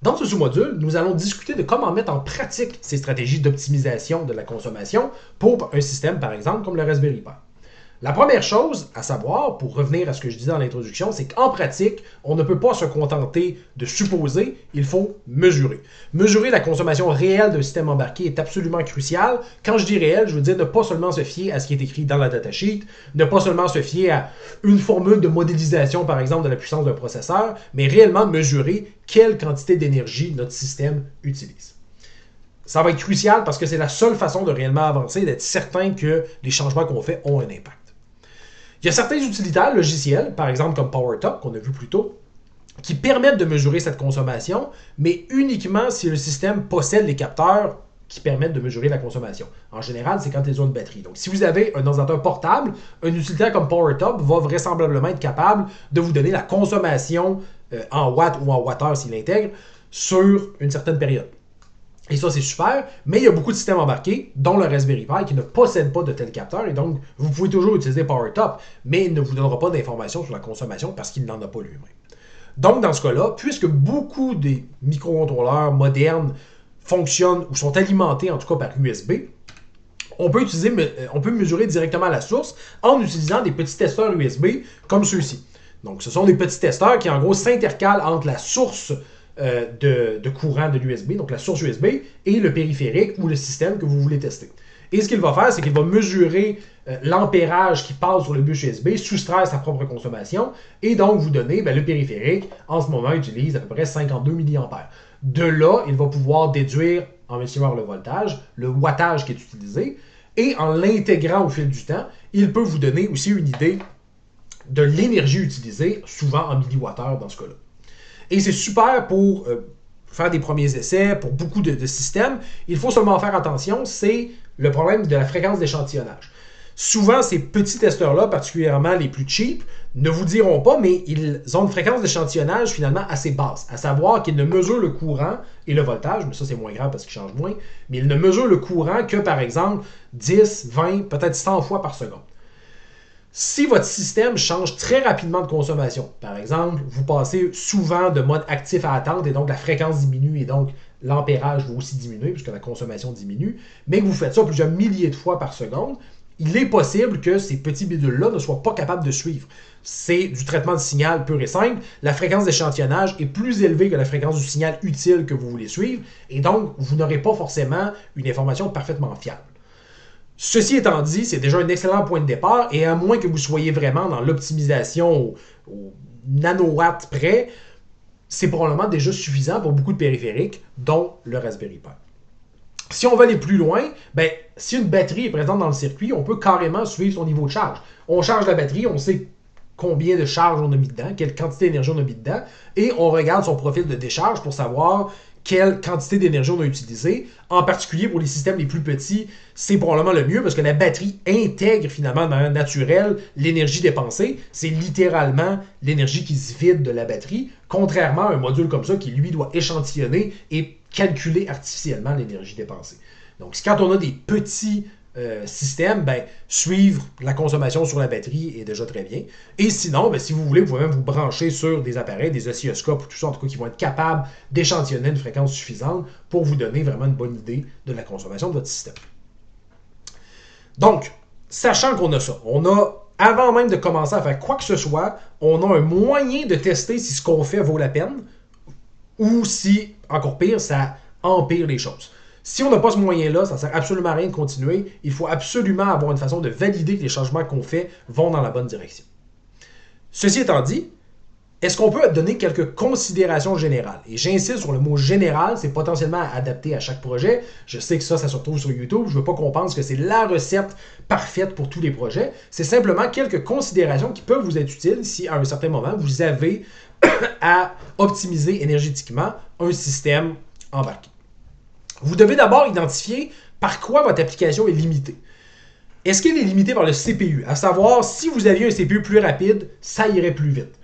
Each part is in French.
Dans ce sous-module, nous allons discuter de comment mettre en pratique ces stratégies d'optimisation de la consommation pour un système, par exemple, comme le Raspberry Pi. La première chose à savoir, pour revenir à ce que je disais dans l'introduction, c'est qu'en pratique, on ne peut pas se contenter de supposer, il faut mesurer. Mesurer la consommation réelle d'un système embarqué est absolument crucial. Quand je dis réel, je veux dire ne pas seulement se fier à ce qui est écrit dans la datasheet, ne pas seulement se fier à une formule de modélisation, par exemple, de la puissance d'un processeur, mais réellement mesurer quelle quantité d'énergie notre système utilise. Ça va être crucial parce que c'est la seule façon de réellement avancer, d'être certain que les changements qu'on fait ont un impact. Il y a certains utilitaires logiciels, par exemple comme PowerTop, qu'on a vu plus tôt, qui permettent de mesurer cette consommation, mais uniquement si le système possède les capteurs qui permettent de mesurer la consommation. En général, c'est quand ils ont une batterie. Donc, si vous avez un ordinateur portable, un utilitaire comme PowerTop va vraisemblablement être capable de vous donner la consommation en watts ou en wattheures s'il intègre sur une certaine période. Et ça, c'est super, mais il y a beaucoup de systèmes embarqués, dont le Raspberry Pi, qui ne possèdent pas de tels capteurs, et donc vous pouvez toujours utiliser PowerTop, mais il ne vous donnera pas d'informations sur la consommation parce qu'il n'en a pas lui-même. Donc, dans ce cas-là, puisque beaucoup des microcontrôleurs modernes fonctionnent ou sont alimentés, en tout cas par USB, on peut mesurer directement la source en utilisant des petits testeurs USB comme ceux-ci. Donc, ce sont des petits testeurs qui, en gros, s'intercalent entre la source de courant de l'USB, donc la source USB, et le périphérique ou le système que vous voulez tester. Et ce qu'il va faire, c'est qu'il va mesurer l'ampérage qui passe sur le bus USB, soustraire sa propre consommation, et donc vous donner, le périphérique, en ce moment, utilise à peu près 52 mA. De là, il va pouvoir déduire, en estimant le voltage, le wattage qui est utilisé, et en l'intégrant au fil du temps, il peut vous donner aussi une idée de l'énergie utilisée, souvent en milliwattheures dans ce cas-là. Et c'est super pour faire des premiers essais, pour beaucoup de systèmes. Il faut seulement faire attention, c'est le problème de la fréquence d'échantillonnage. Souvent, ces petits testeurs-là, particulièrement les plus cheap, ne vous diront pas, mais ils ont une fréquence d'échantillonnage finalement assez basse. À savoir qu'ils ne mesurent le courant et le voltage, mais ça c'est moins grave parce qu'ils changent moins, mais ils ne mesurent le courant que par exemple 10, 20, peut-être 100 fois par seconde. Si votre système change très rapidement de consommation, par exemple, vous passez souvent de mode actif à attente et donc la fréquence diminue et donc l'ampérage va aussi diminuer puisque la consommation diminue, mais que vous faites ça plusieurs milliers de fois par seconde, il est possible que ces petits bidules-là ne soient pas capables de suivre. C'est du traitement de signal pur et simple. La fréquence d'échantillonnage est plus élevée que la fréquence du signal utile que vous voulez suivre et donc vous n'aurez pas forcément une information parfaitement fiable. Ceci étant dit, c'est déjà un excellent point de départ et à moins que vous soyez vraiment dans l'optimisation au nanowatts près, c'est probablement déjà suffisant pour beaucoup de périphériques, dont le Raspberry Pi. Si on veut aller plus loin, si une batterie est présente dans le circuit, on peut carrément suivre son niveau de charge. On charge la batterie, on sait combien de charge on a mis dedans, quelle quantité d'énergie on a mis dedans, et on regarde son profil de décharge pour savoir quelle quantité d'énergie on a utilisée. En particulier pour les systèmes les plus petits, c'est probablement le mieux parce que la batterie intègre finalement de manière naturelle l'énergie dépensée. C'est littéralement l'énergie qui se vide de la batterie, contrairement à un module comme ça qui, lui, doit échantillonner et calculer artificiellement l'énergie dépensée. Donc, quand on a des petits système, suivre la consommation sur la batterie est déjà très bien. Et sinon, si vous voulez, vous pouvez même vous brancher sur des appareils, des oscilloscopes ou tout ça, en tout cas, qui vont être capables d'échantillonner une fréquence suffisante pour vous donner vraiment une bonne idée de la consommation de votre système. Donc, sachant qu'on a ça, on a, avant même de commencer à faire quoi que ce soit, on a un moyen de tester si ce qu'on fait vaut la peine ou si, encore pire, ça empire les choses. Si on n'a pas ce moyen-là, ça ne sert absolument à rien de continuer. Il faut absolument avoir une façon de valider que les changements qu'on fait vont dans la bonne direction. Ceci étant dit, est-ce qu'on peut donner quelques considérations générales? Et j'insiste sur le mot général, c'est potentiellement adapté à chaque projet. Je sais que ça se retrouve sur YouTube. Je ne veux pas qu'on pense que c'est la recette parfaite pour tous les projets. C'est simplement quelques considérations qui peuvent vous être utiles si à un certain moment vous avez à optimiser énergétiquement un système embarqué. Vous devez d'abord identifier par quoi votre application est limitée. Est-ce qu'elle est limitée par le CPU? À savoir, si vous aviez un CPU plus rapide, ça irait plus vite.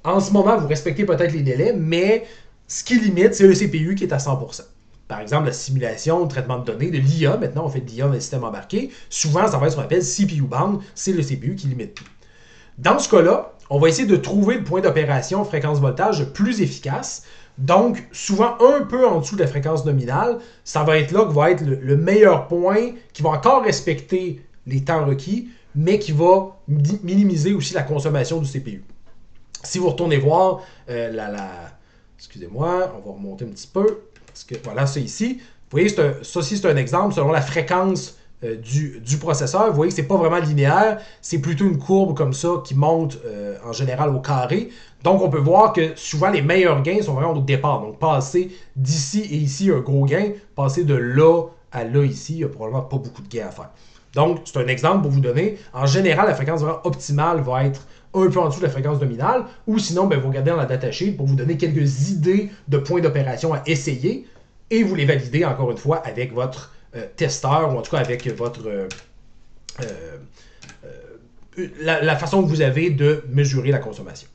En ce moment, vous respectez peut-être les délais, mais ce qui limite, c'est le CPU qui est à 100%. Par exemple, la simulation, le traitement de données, de l'IA, maintenant on fait de l'IA dans les systèmes embarqués, souvent ça va être ce qu'on appelle CPU bound, c'est le CPU qui limite tout. Dans ce cas-là, on va essayer de trouver le point d'opération fréquence voltage le plus efficace Donc, souvent un peu en dessous de la fréquence nominale, ça va être là que va être le meilleur point, qui va encore respecter les temps requis, mais qui va minimiser aussi la consommation du CPU. Si vous retournez voir excusez-moi, on va remonter un petit peu, parce que voilà, ça ici, vous voyez, ça aussi c'est un exemple, selon la fréquence du processeur, vous voyez que c'est pas vraiment linéaire, c'est plutôt une courbe comme ça qui monte en général au carré. Donc on peut voir que souvent les meilleurs gains sont vraiment au départ. Donc passer d'ici et ici un gros gain, passer de là à là ici, il n'y a probablement pas beaucoup de gains à faire. Donc c'est un exemple pour vous donner. En général, la fréquence vraiment optimale va être un peu en dessous de la fréquence nominale, ou sinon, vous regardez dans la datasheet pour vous donner quelques idées de points d'opération à essayer, et vous les validez encore une fois avec votre testeur, ou en tout cas avec votre la façon que vous avez de mesurer la consommation.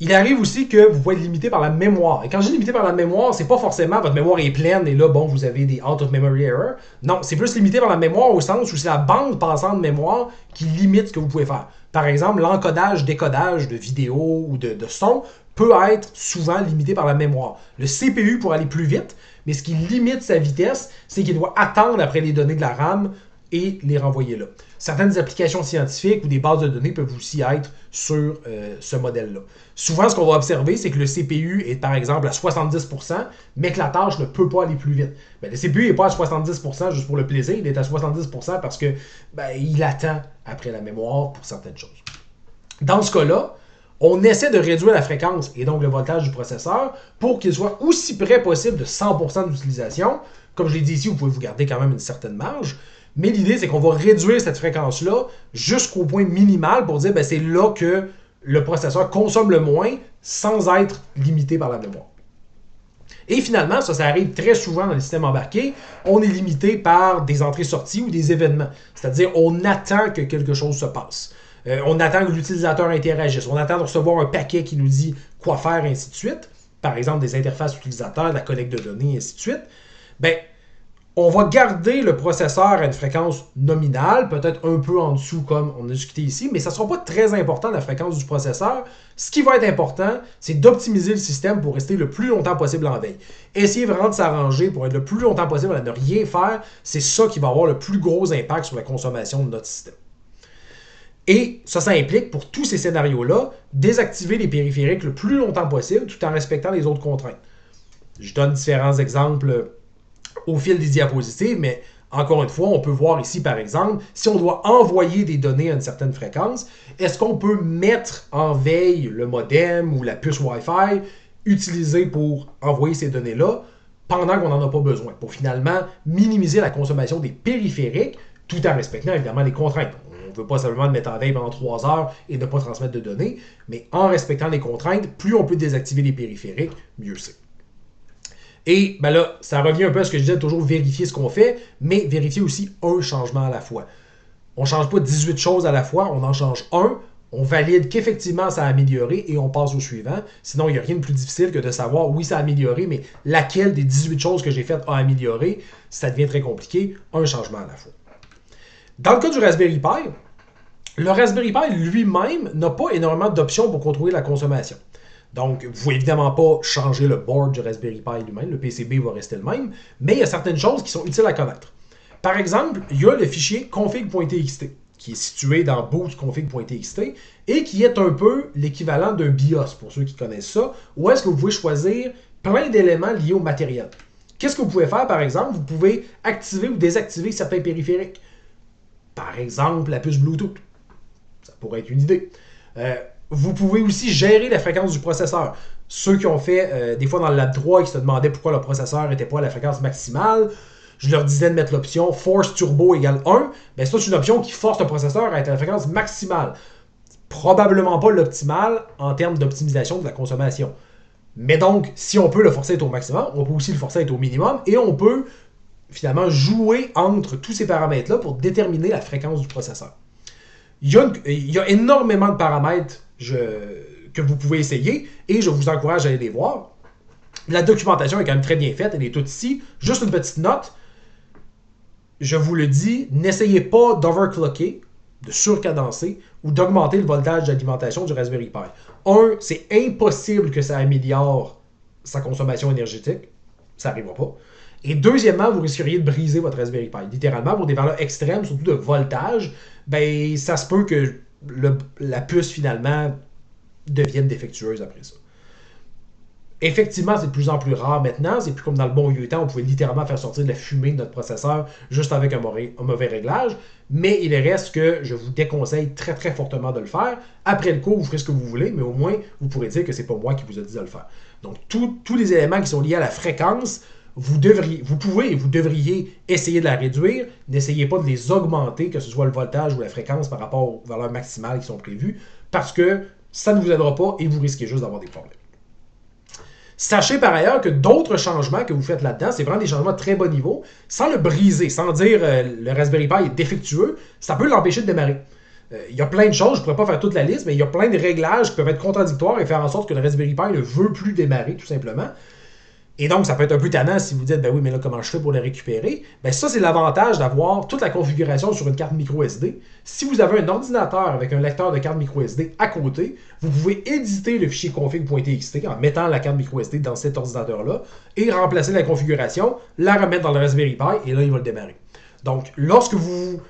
Il arrive aussi que vous pouvez être limité par la mémoire. Et quand je dis limité par la mémoire, c'est pas forcément votre mémoire est pleine et là, bon, vous avez des out of memory errors. Non, c'est plus limité par la mémoire au sens où c'est la bande passante de mémoire qui limite ce que vous pouvez faire. Par exemple, l'encodage, décodage de vidéos ou de son peut être souvent limité par la mémoire. Le CPU pour aller plus vite, mais ce qui limite sa vitesse, c'est qu'il doit attendre après les données de la RAM et les renvoyer là. Certaines applications scientifiques ou des bases de données peuvent aussi être sur ce modèle-là. Souvent, ce qu'on va observer, c'est que le CPU est par exemple à 70%, mais que la tâche ne peut pas aller plus vite. Ben, le CPU n'est pas à 70% juste pour le plaisir, il est à 70% parce que il attend après la mémoire pour certaines choses. Dans ce cas-là, on essaie de réduire la fréquence et donc le voltage du processeur pour qu'il soit aussi près possible de 100% d'utilisation. Comme je l'ai dit ici, vous pouvez vous garder quand même une certaine marge. Mais l'idée, c'est qu'on va réduire cette fréquence-là jusqu'au point minimal pour dire c'est là que le processeur consomme le moins sans être limité par la mémoire. Et finalement, ça arrive très souvent dans les systèmes embarqués, on est limité par des entrées-sorties ou des événements. C'est-à-dire, on attend que quelque chose se passe. On attend que l'utilisateur interagisse. On attend de recevoir un paquet qui nous dit quoi faire, et ainsi de suite. Par exemple, des interfaces utilisateurs, la collecte de données, et ainsi de suite. On va garder le processeur à une fréquence nominale, peut-être un peu en dessous comme on a discuté ici, mais ça ne sera pas très important la fréquence du processeur. Ce qui va être important, c'est d'optimiser le système pour rester le plus longtemps possible en veille. Essayer vraiment de s'arranger pour être le plus longtemps possible à ne rien faire, c'est ça qui va avoir le plus gros impact sur la consommation de notre système. Et ça implique, pour tous ces scénarios-là, désactiver les périphériques le plus longtemps possible tout en respectant les autres contraintes. Je donne différents exemples au fil des diapositives, mais encore une fois, on peut voir ici, par exemple, si on doit envoyer des données à une certaine fréquence, est-ce qu'on peut mettre en veille le modem ou la puce Wi-Fi utilisée pour envoyer ces données-là pendant qu'on n'en a pas besoin, pour finalement minimiser la consommation des périphériques tout en respectant évidemment les contraintes. On ne veut pas simplement le mettre en veille pendant 3 heures et ne pas transmettre de données, mais en respectant les contraintes, plus on peut désactiver les périphériques, mieux c'est. Et là, ça revient un peu à ce que je disais, toujours vérifier ce qu'on fait, mais vérifier aussi un changement à la fois. On ne change pas 18 choses à la fois, on en change un, on valide qu'effectivement ça a amélioré et on passe au suivant. Sinon, il n'y a rien de plus difficile que de savoir, oui, ça a amélioré, mais laquelle des 18 choses que j'ai faites a amélioré, ça devient très compliqué, un changement à la fois. Dans le cas du Raspberry Pi, le Raspberry Pi lui-même n'a pas énormément d'options pour contrôler la consommation. Donc, vous ne pouvez évidemment pas changer le board du Raspberry Pi lui-même, le PCB va rester le même, mais il y a certaines choses qui sont utiles à connaître. Par exemple, il y a le fichier config.txt, qui est situé dans bootconfig.txt, et qui est un peu l'équivalent d'un BIOS, pour ceux qui connaissent ça, où est-ce que vous pouvez choisir plein d'éléments liés au matériel. Qu'est-ce que vous pouvez faire, par exemple? Vous pouvez activer ou désactiver certains périphériques. Par exemple, la puce Bluetooth. Ça pourrait être une idée. Vous pouvez aussi gérer la fréquence du processeur. Ceux qui ont fait des fois dans le Lab 3 et qui se demandaient pourquoi le processeur n'était pas à la fréquence maximale, je leur disais de mettre l'option Force Turbo égale 1. Ça, c'est une option qui force le processeur à être à la fréquence maximale. Probablement pas l'optimal en termes d'optimisation de la consommation. Mais donc, si on peut le forcer à être au maximum, on peut aussi le forcer à être au minimum et on peut finalement jouer entre tous ces paramètres-là pour déterminer la fréquence du processeur. Il y a énormément de paramètres que vous pouvez essayer et je vous encourage à aller les voir. La documentation est quand même très bien faite, elle est toute ici. Juste une petite note, je vous le dis, n'essayez pas d'overclocker, de surcadencer ou d'augmenter le voltage d'alimentation du Raspberry Pi. C'est impossible que ça améliore sa consommation énergétique. Ça n'arrivera pas. Et deuxièmement, vous risqueriez de briser votre Raspberry Pi. Littéralement, pour des valeurs extrêmes, surtout de voltage, ben, ça se peut que la puce, finalement, devienne défectueuse après ça. Effectivement, c'est de plus en plus rare maintenant. C'est plus comme dans le bon vieux temps, on pouvait littéralement faire sortir de la fumée de notre processeur juste avec un mauvais réglage. Mais il reste que je vous déconseille très très fortement de le faire. Après le cours, vous ferez ce que vous voulez, mais au moins, vous pourrez dire que c'est pas moi qui vous ai dit de le faire. Donc, tous les éléments qui sont liés à la fréquence, vous pouvez et vous devriez essayer de la réduire. N'essayez pas de les augmenter, que ce soit le voltage ou la fréquence par rapport aux valeurs maximales qui sont prévues, parce que ça ne vous aidera pas et vous risquez juste d'avoir des problèmes. Sachez par ailleurs que d'autres changements que vous faites là-dedans, c'est vraiment des changements de très bas niveau, sans le briser, sans dire le Raspberry Pi est défectueux, ça peut l'empêcher de démarrer. Il y a plein de choses, je ne pourrais pas faire toute la liste, mais il y a plein de réglages qui peuvent être contradictoires et faire en sorte que le Raspberry Pi ne veut plus démarrer, tout simplement. Et donc, ça peut être un peu tannant si vous dites, ben oui, mais là, comment je fais pour le récupérer? Ben ça, c'est l'avantage d'avoir toute la configuration sur une carte micro SD. Si vous avez un ordinateur avec un lecteur de carte micro SD à côté, vous pouvez éditer le fichier config.txt en mettant la carte micro SD dans cet ordinateur-là et remplacer la configuration, la remettre dans le Raspberry Pi et là, il va le démarrer. Donc, lorsque vous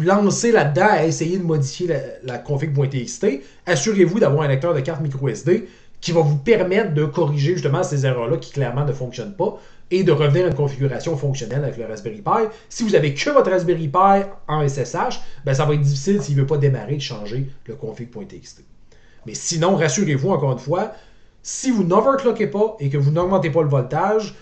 lancez là-dedans à essayer de modifier la config.txt, assurez-vous d'avoir un lecteur de carte micro SD qui va vous permettre de corriger justement ces erreurs-là qui clairement ne fonctionnent pas et de revenir à une configuration fonctionnelle avec le Raspberry Pi. Si vous n'avez que votre Raspberry Pi en SSH, ben ça va être difficile s'il ne veut pas démarrer de changer le config.txt. Mais sinon, rassurez-vous encore une fois, si vous n'overclockez pas et que vous n'augmentez pas le voltage,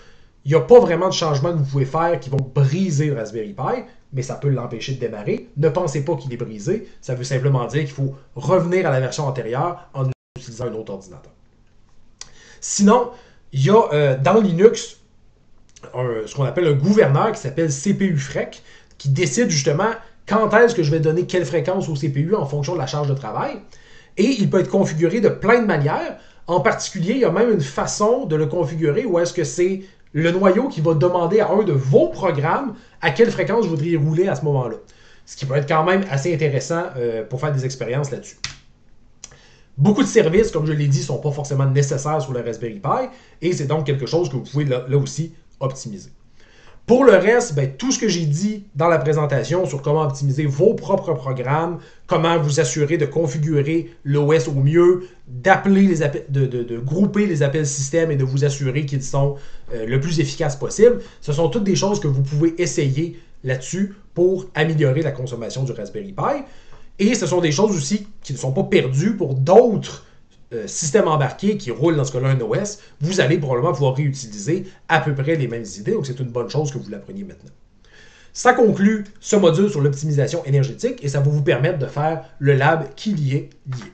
il n'y a pas vraiment de changements que vous pouvez faire qui vont briser le Raspberry Pi, mais ça peut l'empêcher de démarrer. Ne pensez pas qu'il est brisé, ça veut simplement dire qu'il faut revenir à la version antérieure en utilisant un autre ordinateur. Sinon, il y a dans Linux ce qu'on appelle un gouverneur qui s'appelle CPUFREC, qui décide justement quand est-ce que je vais donner quelle fréquence au CPU en fonction de la charge de travail. Et il peut être configuré de plein de manières. En particulier, il y a même une façon de le configurer où est-ce que c'est le noyau qui va demander à un de vos programmes à quelle fréquence vous voudriez rouler à ce moment-là. Ce qui peut être quand même assez intéressant pour faire des expériences là-dessus. Beaucoup de services, comme je l'ai dit, ne sont pas forcément nécessaires sur le Raspberry Pi et c'est donc quelque chose que vous pouvez là aussi optimiser. Pour le reste, ben, tout ce que j'ai dit dans la présentation sur comment optimiser vos propres programmes, comment vous assurer de configurer l'OS au mieux, d'appeler les appels, de grouper les appels système et de vous assurer qu'ils sont le plus efficaces possible, ce sont toutes des choses que vous pouvez essayer là-dessus pour améliorer la consommation du Raspberry Pi. Et ce sont des choses aussi qui ne sont pas perdues pour d'autres systèmes embarqués qui roulent dans ce cas-là un OS. Vous allez probablement pouvoir réutiliser à peu près les mêmes idées, donc c'est une bonne chose que vous l'appreniez maintenant. Ça conclut ce module sur l'optimisation énergétique et ça va vous permettre de faire le lab qui y est lié.